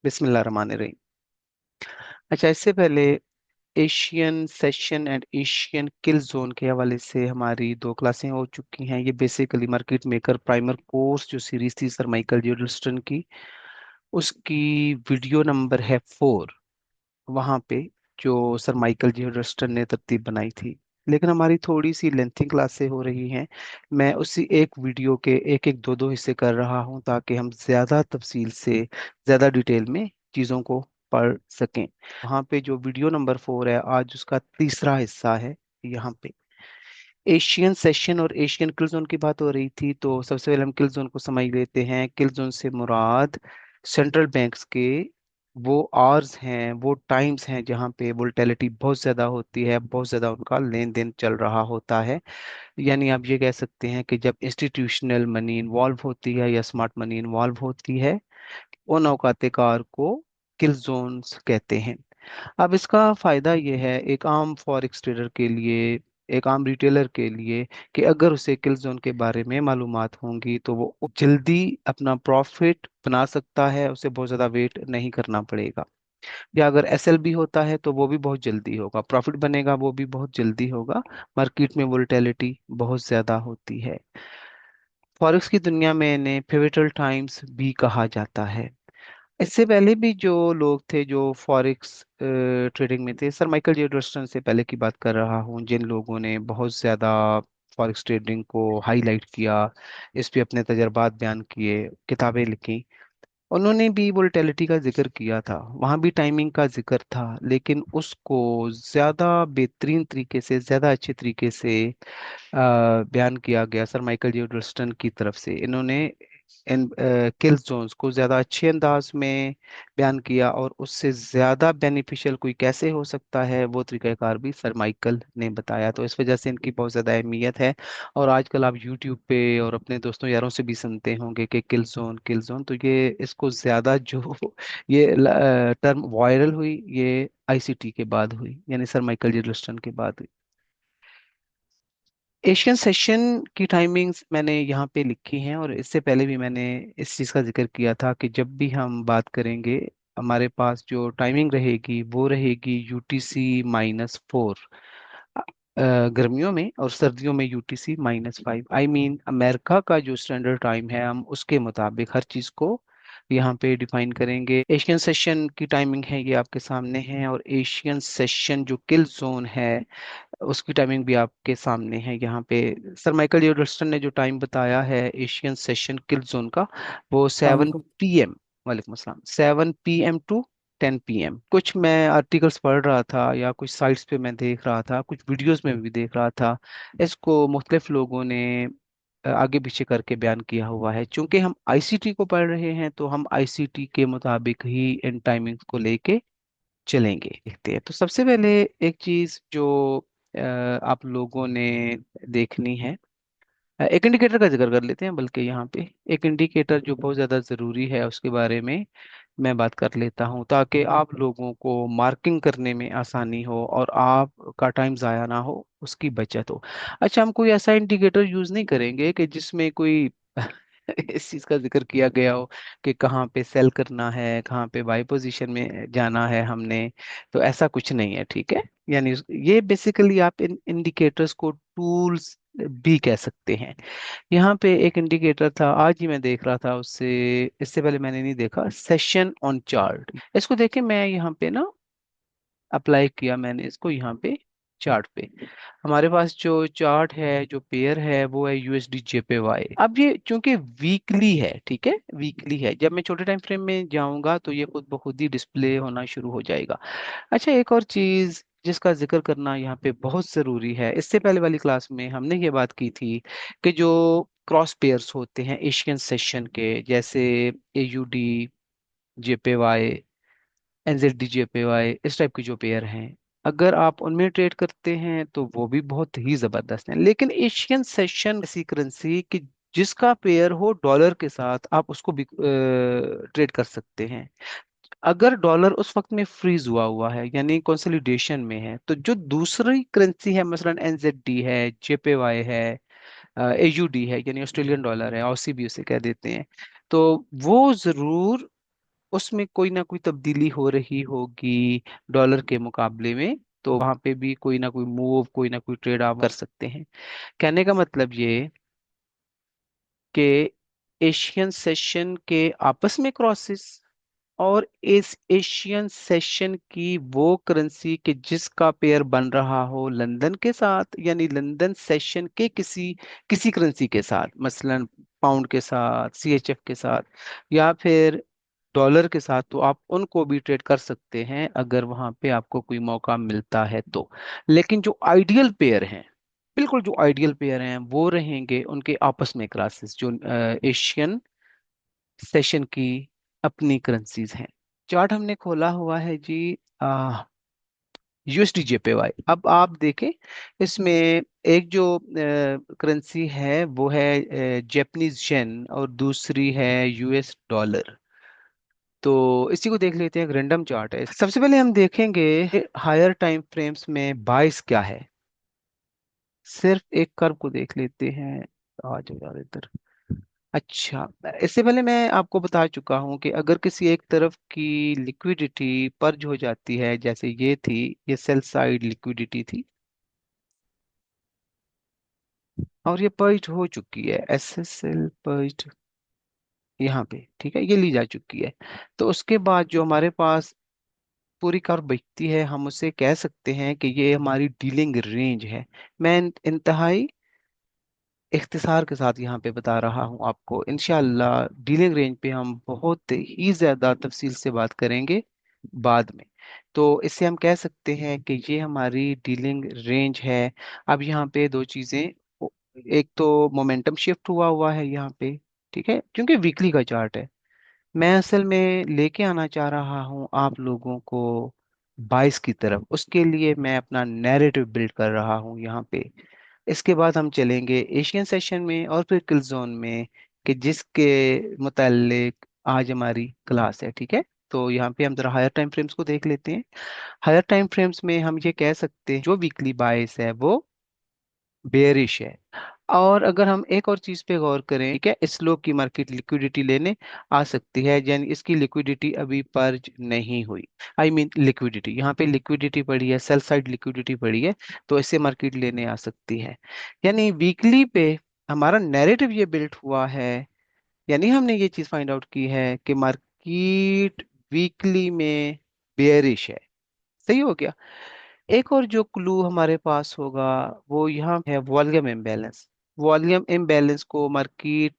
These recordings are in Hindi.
बिस्मिल्लाहिर्रहमानिर्रहीम। अच्छा, इससे पहले Asian session and Asian kill zone के हवाले से हमारी दो क्लासें हो चुकी हैं। ये basically market maker primer course जो सीरीज थी सर माइकल जोडल्स्टन की, उसकी वीडियो नंबर है 4। वहाँ पे जो सर माइकल जोडल्स्टन ने तरतीब बनाई थी। लेकिन हमारी थोड़ी सी लेंथी क्लासें हो रही हैं। मैं उसी एक वीडियो के एक एक दो दो हिस्से कर रहा हूँ ताकि हम ज़्यादा तफसील से, ज़्यादा डिटेल में चीज़ों को पढ़ सकें। वहाँ पे जो वीडियो नंबर 4 है, आज उसका तीसरा हिस्सा है। यहाँ पे एशियन सेशन और एशियन किल जोन की बात हो रही थी, तो सबसे पहले हम किल जोन को समझ लेते हैं। किल जोन से मुराद सेंट्रल बैंक्स के वो आवर्स हैं, वो टाइम्स हैं जहाँ पे वोलेटिलिटी बहुत ज़्यादा होती है, बहुत ज़्यादा उनका लेन देन चल रहा होता है। यानी आप ये कह सकते हैं कि जब इंस्टीट्यूशनल मनी इन्वॉल्व होती है या स्मार्ट मनी इन्वॉल्व होती है, उन औकात कार को किल जोन्स कहते हैं। अब इसका फायदा ये है एक आम फॉरेक्स ट्रेडर के लिए, एक आम रिटेलर के लिए, कि अगर उसे किल जोन के बारे में मालूमात होंगी तो वो जल्दी अपना प्रॉफिट बना सकता है, उसे बहुत ज़्यादा वेट नहीं करना पड़ेगा। या अगर एसएलबी होता है तो वो भी बहुत जल्दी होगा, प्रॉफिट बनेगा वो भी बहुत जल्दी होगा। मार्केट में वोलेटिलिटी बहुत ज़्यादा होती है। फॉरेक्स की दुनिया में इन्हें पिवटल टाइम्स भी कहा जाता है। इससे पहले भी जो लोग थे जो फॉरेक्स ट्रेडिंग में थे, सर माइकल जे डॉस्टन से पहले की बात कर रहा हूँ, जिन लोगों ने बहुत ज़्यादा फॉरेक्स ट्रेडिंग को हाईलाइट किया, इस पे अपने तजर्बात बयान किए, किताबें लिखी, उन्होंने भी वोलेटिलिटी का जिक्र किया था। वहाँ भी टाइमिंग का जिक्र था, लेकिन उसको ज़्यादा बेहतरीन तरीके से, ज़्यादा अच्छे तरीके से बयान किया गया सर माइकल जे की तरफ से। इन्होंने इन किल जोन्स को ज़्यादा अच्छे अंदाज में बयान किया, और उससे ज़्यादा बेनिफिशियल कोई कैसे हो सकता है वो तरीक़ाकार भी सर माइकल ने बताया। तो इस वजह से इनकी बहुत ज़्यादा अहमियत है। और आजकल आप यूट्यूब पे और अपने दोस्तों यारों से भी सुनते होंगे कि किल जोन किल जोन, तो ये इसको ज़्यादा जो ये टर्म वायरल हुई, ये आईसीटी के बाद हुई, यानी सर माइकल जे के बाद हुई। एशियन सेशन की टाइमिंग्स मैंने यहाँ पे लिखी हैं, और इससे पहले भी मैंने इस चीज़ का जिक्र किया था कि जब भी हम बात करेंगे, हमारे पास जो टाइमिंग रहेगी वो रहेगी UTC-4 गर्मियों में, और सर्दियों में UTC-5। आई मीन अमेरिका का जो स्टैंडर्ड टाइम है, हम उसके मुताबिक हर चीज़ को यहाँ पे डिफाइन करेंगे। एशियन सेशन की टाइमिंग है, ये आपके सामने है, और एशियन सेशन जो किल जोन है उसकी टाइमिंग भी आपके सामने है यहाँ पे। सर माइकल ड्यूडल्स्टन ने जो टाइम बताया है एशियन सेशन किल जोन का, वो अस्सलाम 7 PM, वालेकुम अस्सलाम, 7 PM टू 10 PM। कुछ मैं आर्टिकल्स पढ़ रहा था या कुछ साइट्स पे मैं देख रहा था, कुछ वीडियोस में भी देख रहा था, इसको मुख्तलिफ लोगों ने आगे पीछे करके बयान किया हुआ है। चूंकि हम आईसीटी को पढ़ रहे हैं तो हम आईसीटी के मुताबिक ही इन टाइमिंग्स को लेके चलेंगे। देखते हैं, तो सबसे पहले एक चीज जो आप लोगों ने देखनी है, एक इंडिकेटर का जिक्र कर लेते हैं। बल्कि यहाँ पे एक इंडिकेटर जो बहुत ज़्यादा ज़रूरी है, उसके बारे में मैं बात कर लेता हूँ ताकि आप लोगों को मार्किंग करने में आसानी हो और आपका टाइम ज़ाया ना हो, उसकी बचत हो। अच्छा, हम कोई ऐसा इंडिकेटर यूज़ नहीं करेंगे कि जिसमें कोई इस चीज़ का जिक्र किया गया हो कि कहाँ पे सेल करना है, कहाँ पे बाई पोजीशन में जाना है हमने। तो ऐसा कुछ नहीं है, ठीक है। यानी ये बेसिकली आप इन इंडिकेटर्स को टूल्स भी कह सकते हैं। यहाँ पे एक इंडिकेटर था, आज ही मैं देख रहा था उससे, इससे पहले मैंने नहीं देखा, सेशन ऑन चार्ट। इसको देखे, मैं यहाँ पे ना अप्लाई किया मैंने इसको यहाँ पे चार्ट पे। हमारे पास जो चार्ट है, जो पेयर है, वो है USD JPY। अब ये चूंकि वीकली है, ठीक है, वीकली है, जब मैं छोटे टाइम फ्रेम में जाऊंगा तो ये खुद ब खुद ही डिस्प्ले होना शुरू हो जाएगा। अच्छा, एक और चीज जिसका जिक्र करना यहाँ पे बहुत जरूरी है, इससे पहले वाली क्लास में हमने ये बात की थी कि जो क्रॉस पेयर्स होते हैं एशियन सेशन के, जैसे AUD JPY, NZD JPY, इस टाइप की जो पेयर हैं, अगर आप उनमें ट्रेड करते हैं तो वो भी बहुत ही जबरदस्त हैं। लेकिन एशियन सेशन ऐसी करेंसी कि जिसका पेयर हो डॉलर के साथ, आप उसको भी ट्रेड कर सकते हैं। अगर डॉलर उस वक्त में फ्रीज हुआ हुआ है, यानी कंसोलिडेशन में है, तो जो दूसरी करेंसी है, मसलन NZD है, JPY है, AUD है, यानी ऑस्ट्रेलियन डॉलर है, ऑसी भी उसे कह देते हैं, तो वो जरूर उसमें कोई ना कोई तब्दीली हो रही होगी डॉलर के मुकाबले में, तो वहां पे भी कोई ना कोई मूव, कोई ना कोई ट्रेड आप कर सकते हैं। कहने का मतलब ये कि एशियन सेशन के आपस में क्रॉसेस, और इस एशियन सेशन की वो करेंसी के जिसका पेयर बन रहा हो लंदन के साथ, यानी लंदन सेशन के किसी किसी करेंसी के साथ, मसलन पाउंड के साथ, सीएचएफ के साथ, या फिर डॉलर के साथ, तो आप उनको भी ट्रेड कर सकते हैं अगर वहां पे आपको कोई मौका मिलता है तो। लेकिन जो आइडियल पेयर हैं, बिल्कुल जो आइडियल पेयर हैं, वो रहेंगे उनके आपस में क्लासेस जो एशियन सेशन की अपनी करेंसीज हैं। चार्ट हमने खोला हुआ है जी, यूएसडी जेपीवाई। अब आप देखें, इसमें एक जो करेंसी है वो है जापानीज येन, और दूसरी है यूएस डॉलर। तो इसी को देख लेते हैं, एक रैंडम चार्ट है। सबसे पहले हम देखेंगे हायर टाइम फ्रेम्स में बाइस क्या है। सिर्फ एक कर्व को देख लेते हैं। आ जाओ यार इधर। अच्छा, इससे पहले मैं आपको बता चुका हूं कि अगर किसी एक तरफ की लिक्विडिटी पर्ज हो जाती है, जैसे ये थी, ये सेल साइड लिक्विडिटी थी, और ये पर्ज हो चुकी है, एसएसएल पर्ज यहाँ पे, ठीक है, ये ली जा चुकी है। तो उसके बाद जो हमारे पास पूरी कर्व बचती है, हम उसे कह सकते हैं कि ये हमारी डीलिंग रेंज है। मैं इंतहाई इख्तिसार के साथ यहाँ पे बता रहा हूँ आपको। इंशाल्लाह डीलिंग रेंज पे हम बहुत ही ज़्यादा तफसील से बात करेंगे बाद में। तो इससे हम कह सकते हैं कि ये हमारी डीलिंग रेंज है। अब यहाँ पे दो चीज़ें, एक तो मोमेंटम शिफ्ट हुआ हुआ है यहाँ पे, ठीक है, क्योंकि वीकली का चार्ट है। मैं असल में लेके आना चाह रहा हूँ आप लोगों को 22 की तरफ, उसके लिए मैं अपना नैरेटिव बिल्ड कर रहा हूँ यहाँ पे। इसके बाद हम चलेंगे एशियन सेशन में और फिर किल जोन में, कि जिसके मुतालिक आज हमारी क्लास है, ठीक है। तो यहाँ पे हम जरा हायर टाइम फ्रेम्स को देख लेते हैं। हायर टाइम फ्रेम्स में हम ये कह सकते हैं जो वीकली बायस है वो बेयरिश है। और अगर हम एक और चीज पे गौर करें, ठीक है, स्लो की मार्केट लिक्विडिटी लेने आ सकती है, यानी इसकी लिक्विडिटी अभी पर्ज नहीं हुई। आई मीन लिक्विडिटी, यहाँ पे लिक्विडिटी पड़ी है, सेल साइड लिक्विडिटी पड़ी है, तो इससे मार्केट लेने आ सकती है। यानी वीकली पे हमारा नैरेटिव ये बिल्ट हुआ है, यानी हमने ये चीज फाइंड आउट की है कि मार्केट वीकली में बेयरिश है। सही हो गया। एक और जो क्लू हमारे पास होगा वो यहाँ है वॉल्यूम इम्बैलेंस। वॉल्यूम इम्बैलेंस को मार्केट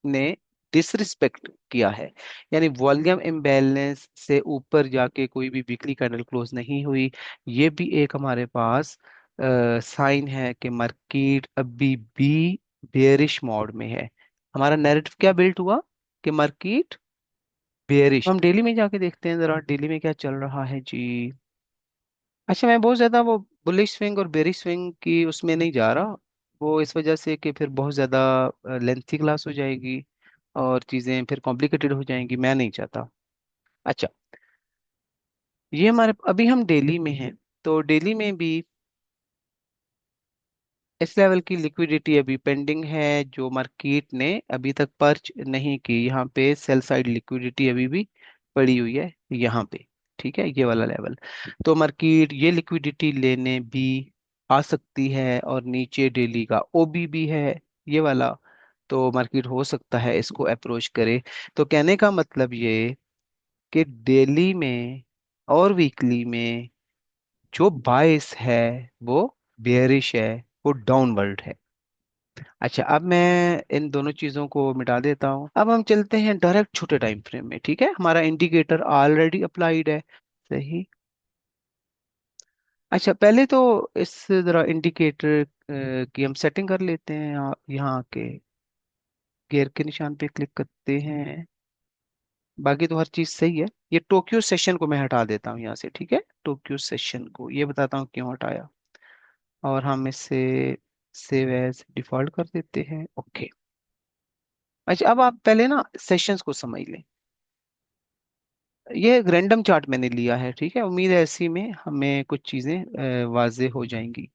ने डिसरिस्पेक्ट किया है, यानी वॉल्यूम इम्बैलेंस से ऊपर जाके कोई भी वीकली कैंडल क्लोज नहीं हुई। ये भी एक हमारे पास साइन है कि मार्केट अभी भी बेयरिश मोड में है। हमारा नैरेटिव क्या बिल्ट हुआ कि मार्केट बेयरिश। हम डेली में जाके देखते हैं जरा, डेली में क्या चल रहा है जी। अच्छा, मैं बहुत ज्यादा वो बुलिश स्विंग और बेरिश स्विंग की उसमें नहीं जा रहा, वो इस वजह से कि फिर बहुत ज्यादा लेंथी क्लास हो जाएगी और चीजें फिर कॉम्प्लिकेटेड हो जाएंगी, मैं नहीं चाहता। अच्छा, ये हमारे अभी हम डेली में हैं, तो डेली में भी इस लेवल की लिक्विडिटी अभी पेंडिंग है जो मार्केट ने अभी तक पर्च नहीं की। यहाँ पे सेल साइड लिक्विडिटी अभी भी पड़ी हुई है यहाँ पे, ठीक है, ये वाला लेवल। तो मार्केट ये लिक्विडिटी लेने भी आ सकती है, और नीचे डेली का ओबी भी है ये वाला, तो मार्केट हो सकता है इसको अप्रोच करे। तो कहने का मतलब ये कि डेली में और वीकली में जो बायस है वो बेयरिश है, वो डाउनवर्ड है। अच्छा, अब मैं इन दोनों चीजों को मिटा देता हूँ। अब हम चलते हैं डायरेक्ट छोटे टाइम फ्रेम में, ठीक है, हमारा इंडिकेटर ऑलरेडी अप्लाइड है। सही। अच्छा, पहले तो इस जरा इंडिकेटर की हम सेटिंग कर लेते हैं। यहाँ के गियर के निशान पे क्लिक करते हैं, बाकी तो हर चीज सही है। ये टोक्यो सेशन को मैं हटा देता हूँ यहाँ से, ठीक है, टोक्यो सेशन को ये बताता हूँ क्यों हटाया। और हम इसे सेव एज डिफॉल्ट कर देते हैं, ओके। अच्छा, अब आप पहले ना सेशंस को समझ लें। ये एक रैंडम चार्ट मैंने लिया है, ठीक है, उम्मीद है इसी में हमें कुछ चीजें वाजे हो जाएंगी।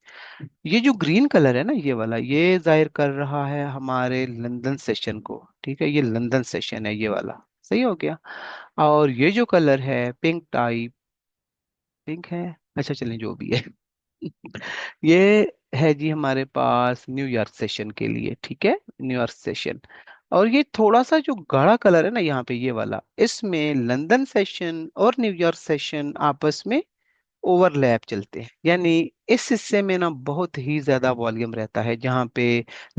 ये जो ग्रीन कलर है ना, ये वाला, ये जाहिर कर रहा है हमारे लंदन सेशन को, ठीक है, ये लंदन सेशन है ये वाला। सही हो गया। और ये जो कलर है पिंक टाइप, पिंक है, अच्छा चलें जो भी है। ये है जी हमारे पास न्यूयॉर्क सेशन के लिए, ठीक है, न्यूयॉर्क सेशन। और ये थोड़ा सा जो गाढ़ा कलर है ना यहाँ पे, ये वाला, इसमें लंदन सेशन और न्यूयॉर्क सेशन आपस में ओवरलैप चलते हैं। यानी इस हिस्से में ना बहुत ही ज्यादा वॉल्यूम रहता है, जहाँ पे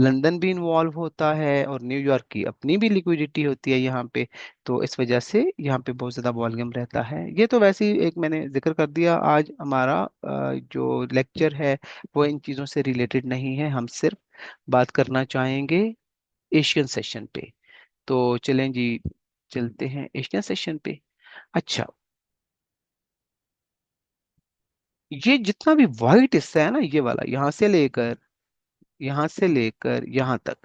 लंदन भी इन्वॉल्व होता है और न्यूयॉर्क की अपनी भी लिक्विडिटी होती है यहाँ पे। तो इस वजह से यहाँ पे बहुत ज्यादा वॉल्यूम रहता है। ये तो वैसे ही एक मैंने जिक्र कर दिया। आज हमारा जो लेक्चर है वो इन चीजों से रिलेटेड नहीं है, हम सिर्फ बात करना चाहेंगे एशियन सेशन पे। तो चलें जी, चलते हैं एशियन सेशन पे। अच्छा, ये जितना भी वाइट हिस्सा है ना, ये वाला, यहाँ से लेकर यहाँ तक,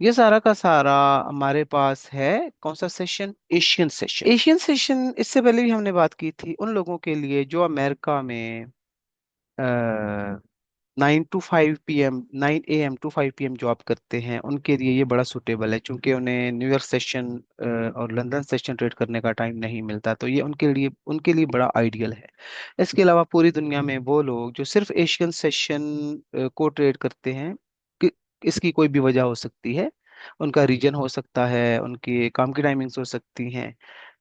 ये सारा का सारा हमारे पास है कौन सा session? Asian session. Asian session इससे पहले भी हमने बात की थी उन लोगों के लिए जो अमेरिका में 9 to 5 p.m., 9 a.m. to 5 p.m. Job करते हैं। उनके लिए ये बड़ा सुटेबल है, क्योंकि उन्हें न्यूयॉर्क सेशन और लंदन सेशन ट्रेड करने का टाइम नहीं मिलता। तो ये उनके लिए बड़ा आइडियल है। इसके अलावा पूरी दुनिया में वो लोग जो सिर्फ एशियन सेशन को ट्रेड करते हैं, कि इसकी कोई भी वजह हो सकती है, उनका रीजन हो सकता है, उनकी काम की टाइमिंग्स हो सकती हैं।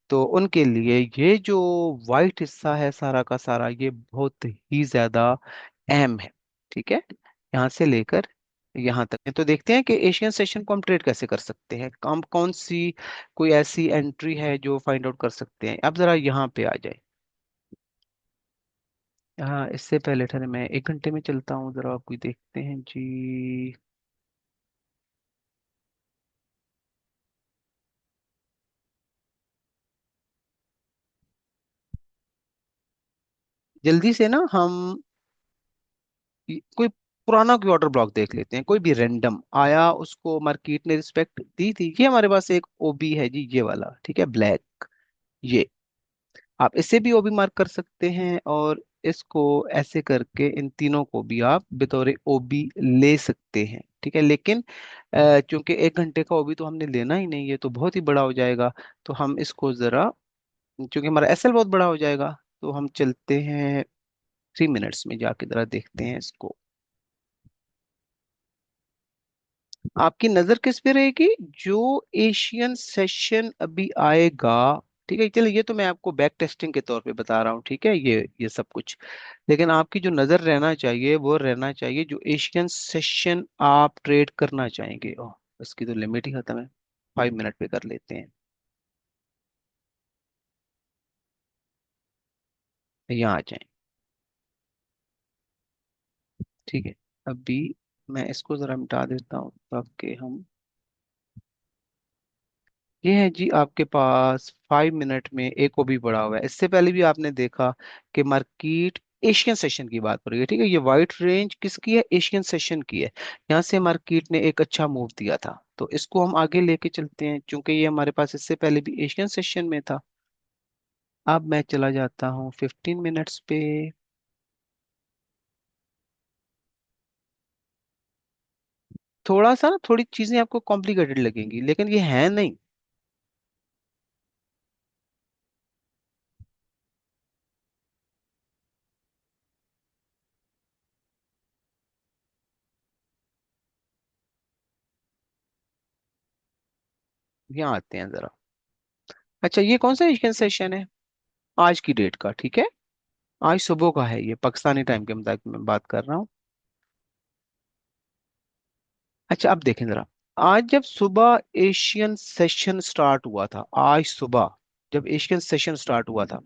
तो उनके लिए ये जो वाइट हिस्सा है सारा का सारा, ये बहुत ही ज्यादा अहम है, ठीक है, यहाँ से लेकर यहाँ तक। तो देखते हैं कि एशियन सेशन को हम ट्रेड कैसे कर सकते हैं, हम कौन सी कोई ऐसी एंट्री है जो फाइंड आउट कर सकते हैं। अब जरा यहाँ पे आ जाए। हाँ, इससे पहले ठहरे मैं 1 घंटे में चलता हूँ, जरा आपको देखते हैं जी। जल्दी से ना हम कोई पुराना कोई ऑर्डर ब्लॉक देख लेते हैं, कोई भी रैंडम आया, उसको मार्केट ने रिस्पेक्ट दी थी। ये हमारे पास एक ओबी है जी, ये वाला, ठीक है, ब्लैक। ये आप इसे भी ओबी मार्क कर सकते हैं, और इसको ऐसे करके इन तीनों को भी आप बतौर ओबी ले सकते हैं, ठीक है। लेकिन चूंकि 1 घंटे का ओबी तो हमने लेना ही नहीं है, तो बहुत ही बड़ा हो जाएगा। तो हम इसको जरा, क्योंकि हमारा एसएल बहुत बड़ा हो जाएगा, तो हम चलते हैं 3 मिनट्स में जाके जरा देखते हैं इसको। आपकी नजर किस पे रहेगी? जो एशियन सेशन अभी आएगा, ठीक है। चलिए, ये तो मैं आपको बैक टेस्टिंग के तौर पे बता रहा हूँ, ठीक है, ये सब कुछ। लेकिन आपकी जो नजर रहना चाहिए वो रहना चाहिए जो एशियन सेशन आप ट्रेड करना चाहेंगे। ओह, इसकी तो लिमिट ही खत्म है, 5 मिनट पे कर लेते हैं। यहाँ आ जाए, ठीक है। अभी मैं इसको जरा मिटा देता हूँ ताकि हम, ये है जी आपके पास 5 मिनट में एक को भी बढ़ा हुआ है। इससे पहले भी आपने देखा कि मार्केट एशियन सेशन की बात हो रही है, ठीक है। ये वाइट रेंज किसकी है? एशियन सेशन की है। यहाँ से मार्केट ने एक अच्छा मूव दिया था, तो इसको हम आगे लेके चलते हैं, क्योंकि ये हमारे पास इससे पहले भी एशियन सेशन में था। अब मैं चला जाता हूँ 15 मिनट्स पे। थोड़ा सा ना, थोड़ी चीजें आपको कॉम्प्लिकेटेड लगेंगी, लेकिन ये है नहीं। यहाँ आते हैं जरा। अच्छा, ये कौन सा एशियन सेशन है? आज की डेट का, ठीक है, आज सुबह का है, ये पाकिस्तानी टाइम के मुताबिक मैं बात कर रहा हूँ। अच्छा, अब देखें जरा। आज जब सुबह एशियन सेशन स्टार्ट हुआ था, आज सुबह जब एशियन सेशन स्टार्ट हुआ था,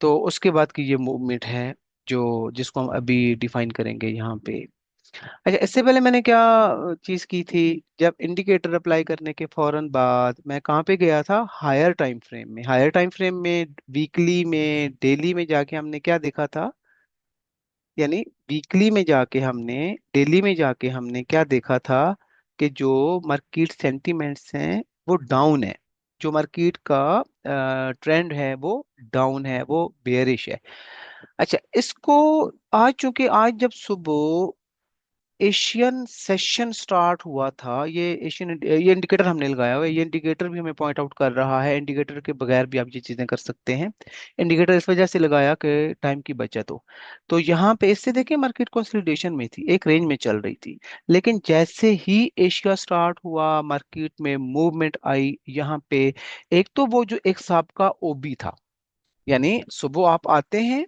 तो उसके बाद की ये मूवमेंट है जो जिसको हम अभी डिफाइन करेंगे यहाँ पे। अच्छा, इससे पहले मैंने क्या चीज की थी? जब इंडिकेटर अप्लाई करने के फौरन बाद मैं कहाँ पे गया था? हायर टाइम फ्रेम में। हायर टाइम फ्रेम में वीकली में, डेली में जाके हमने क्या देखा था? यानी वीकली में जाके हमने, डेली में जाके हमने क्या देखा था? कि जो मार्केट सेंटिमेंट्स हैं वो डाउन है। जो मार्केट का ट्रेंड है वो डाउन है, वो बेयरिश है। अच्छा, इसको आज, चूंकि आज जब सुबह एशियन सेशन स्टार्ट हुआ था, ये एशियन, ये इंडिकेटर हमने लगाया हुआ है, ये इंडिकेटर भी हमें पॉइंट आउट कर रहा है, इंडिकेटर के बगैर भी आप ये चीजें कर सकते हैं। इंडिकेटर इस वजह से लगाया कि टाइम की बचत हो। तो यहाँ पे इससे देखिए मार्केट कंसोलिडेशन में थी, एक रेंज में चल रही थी, लेकिन जैसे ही एशिया स्टार्ट हुआ मार्केट में मूवमेंट आई यहाँ पे। एक तो वो जो एक सांप का ओबी था, यानी सुबह आप आते हैं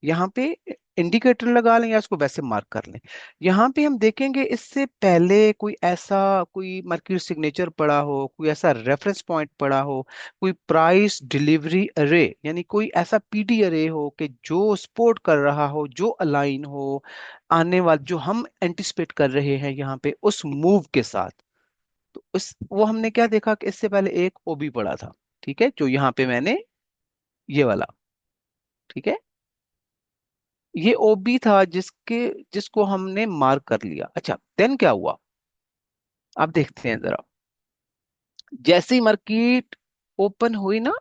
यहाँ पे, इंडिकेटर लगा लें या उसको वैसे मार्क कर लें। यहाँ पे हम देखेंगे इससे पहले कोई ऐसा, कोई मार्केट सिग्नेचर पड़ा हो, कोई ऐसा रेफरेंस पॉइंट पड़ा हो, कोई प्राइस डिलीवरी अरे यानी कोई ऐसा पीडी अरे हो कि जो सपोर्ट कर रहा हो, जो अलाइन हो आने वाले, जो हम एंटिसिपेट कर रहे हैं यहाँ पे उस मूव के साथ। तो उस वो हमने क्या देखा कि इससे पहले एक ओबी पड़ा था, ठीक है, जो यहाँ पे मैंने, ये वाला, ठीक है, ये ओबी था जिसको हमने मार्क कर लिया। अच्छा, देन क्या हुआ, आप देखते हैं जरा। जैसे ही मार्केट ओपन हुई ना,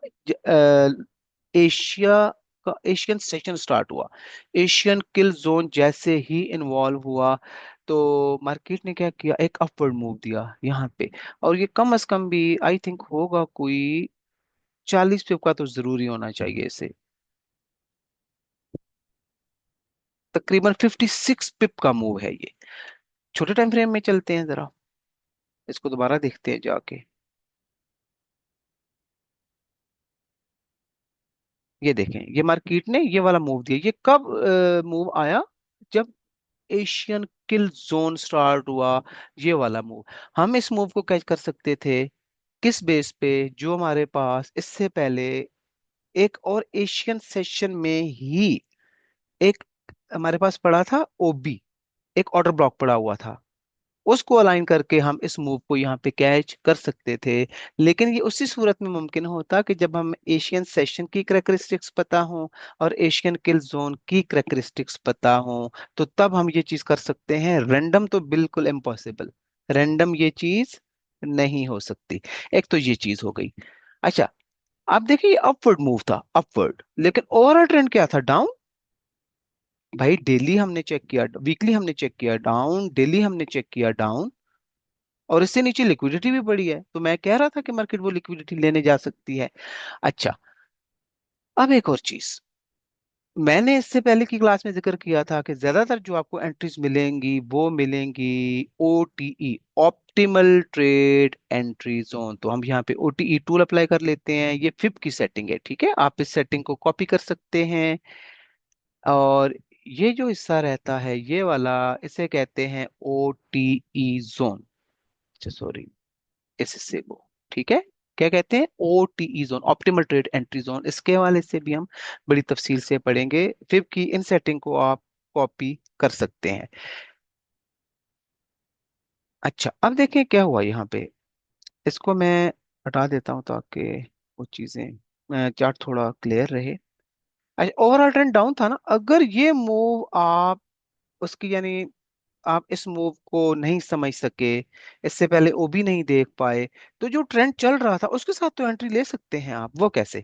एशिया का एशियन सेशन स्टार्ट हुआ, एशियन किल जोन जैसे ही इन्वॉल्व हुआ, तो मार्केट ने क्या किया, एक अपवर्ड मूव दिया यहाँ पे। और ये कम से कम भी आई थिंक होगा कोई 40 पिप का तो जरूरी होना चाहिए इसे, तकरीबन 56 पिप का मूव है ये। छोटे टाइम फ्रेम में चलते हैं जरा, इसको दोबारा देखते हैं जाके। ये देखें, ये मार्केट ने ये वाला मूव दिया, ये कब मूव आया, जब एशियन किल जोन स्टार्ट हुआ, ये वाला मूव। हम इस मूव को कैच कर सकते थे किस बेस पे, जो हमारे पास इससे पहले एक और एशियन सेशन में ही एक हमारे पास पड़ा था ओबी, एक ऑर्डर ब्लॉक पड़ा हुआ था, उसको अलाइन करके हम इस मूव को यहाँ पे कैच कर सकते थे। लेकिन ये उसी सूरत में मुमकिन होता कि जब हम एशियन सेशन की करेक्टरिस्टिक्स पता हो और एशियन किल जोन की करेक्टरिस्टिक्स पता हो, तो तब हम ये चीज कर सकते हैं। रैंडम तो बिल्कुल इम्पॉसिबल, रैंडम ये चीज नहीं हो सकती। एक तो ये चीज हो गई। अच्छा, आप देखिए अपवर्ड मूव था, अपवर्ड, लेकिन ओवरऑल ट्रेंड क्या था, डाउन। भाई डेली हमने चेक किया, वीकली हमने चेक किया डाउन, डेली हमने चेक किया डाउन, और इससे नीचे लिक्विडिटी भी बढ़ी है, तो मैं कह रहा था कि मार्केट वो लिक्विडिटी लेने जा सकती है। अच्छा, अब एक और चीज, मैंने इससे पहले की क्लास में जिक्र किया था कि ज्यादातर जो आपको एंट्रीज मिलेंगी वो मिलेंगी ओटीई, ऑप्टिमल ट्रेड एंट्री जोन। तो हम यहाँ पे ओटीई टूल अप्लाई कर लेते हैं, ये फिब की सेटिंग है, ठीक है, आप इस सेटिंग को कॉपी कर सकते हैं। और ये जो हिस्सा रहता है ये वाला, इसे कहते हैं ओटीई जोन। अच्छा सॉरी, इससे वो, ठीक है, क्या कहते हैं, OTE zone, optimal trade entry zone. इसके हवाले से भी हम बड़ी तफसील से पढ़ेंगे, फिर की इन सेटिंग को आप कॉपी कर सकते हैं। अच्छा, अब देखें क्या हुआ यहाँ पे, इसको मैं हटा देता हूँ ताकि वो चीजें चार्ट थोड़ा क्लियर रहे। अच्छा, ओवरऑल ट्रेंड डाउन था ना, अगर ये मूव आप उसकी यानी आप इस मूव को नहीं समझ सके, इससे पहले ओबी नहीं देख पाए, तो जो ट्रेंड चल रहा था उसके साथ तो एंट्री ले सकते हैं आप। वो कैसे,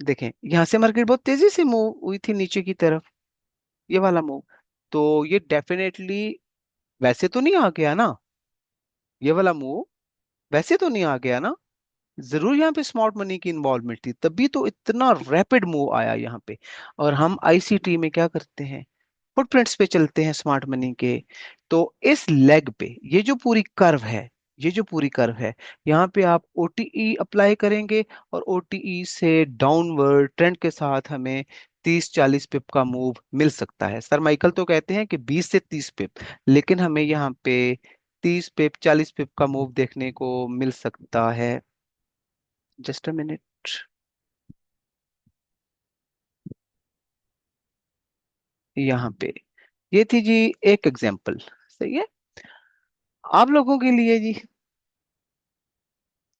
देखें, यहां से मार्केट बहुत तेजी से मूव हुई थी नीचे की तरफ, ये वाला मूव, तो ये डेफिनेटली वैसे तो नहीं आ गया ना, ये वाला मूव वैसे तो नहीं आ गया ना, जरूर यहाँ पे स्मार्ट मनी की इन्वॉल्वमेंट थी, तभी तो इतना रैपिड मूव आया यहाँ पे। और हम आईसीटी में क्या करते हैं, फुटप्रिंट्स पे चलते हैं स्मार्ट मनी के। तो इस लेग पे ये जो पूरी कर्व है, ये जो पूरी कर्व है, यहाँ पे आप ओटीई अप्लाई करेंगे, और ओटीई से डाउनवर्ड ट्रेंड के साथ हमें 30-40 पिप का मूव मिल सकता है। सर माइकल तो कहते हैं कि 20 से 30 पिप, लेकिन हमें यहाँ पे 30 पिप 40 पिप का मूव देखने को मिल सकता है। जस्ट अ मिनट, यहाँ पे ये थी जी एक एग्जांपल, सही है। आप लोगों के लिए जी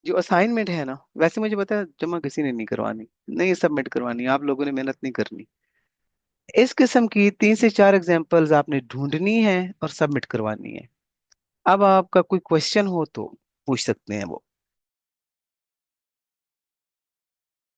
जो असाइनमेंट है ना, वैसे मुझे पता है जमा किसी ने नहीं करवानी, नहीं सबमिट करवानी, आप लोगों ने मेहनत नहीं करनी। इस किस्म की 3 से 4 एग्जांपल्स आपने ढूंढनी है और सबमिट करवानी है। अब आपका कोई क्वेश्चन हो तो पूछ सकते हैं वो।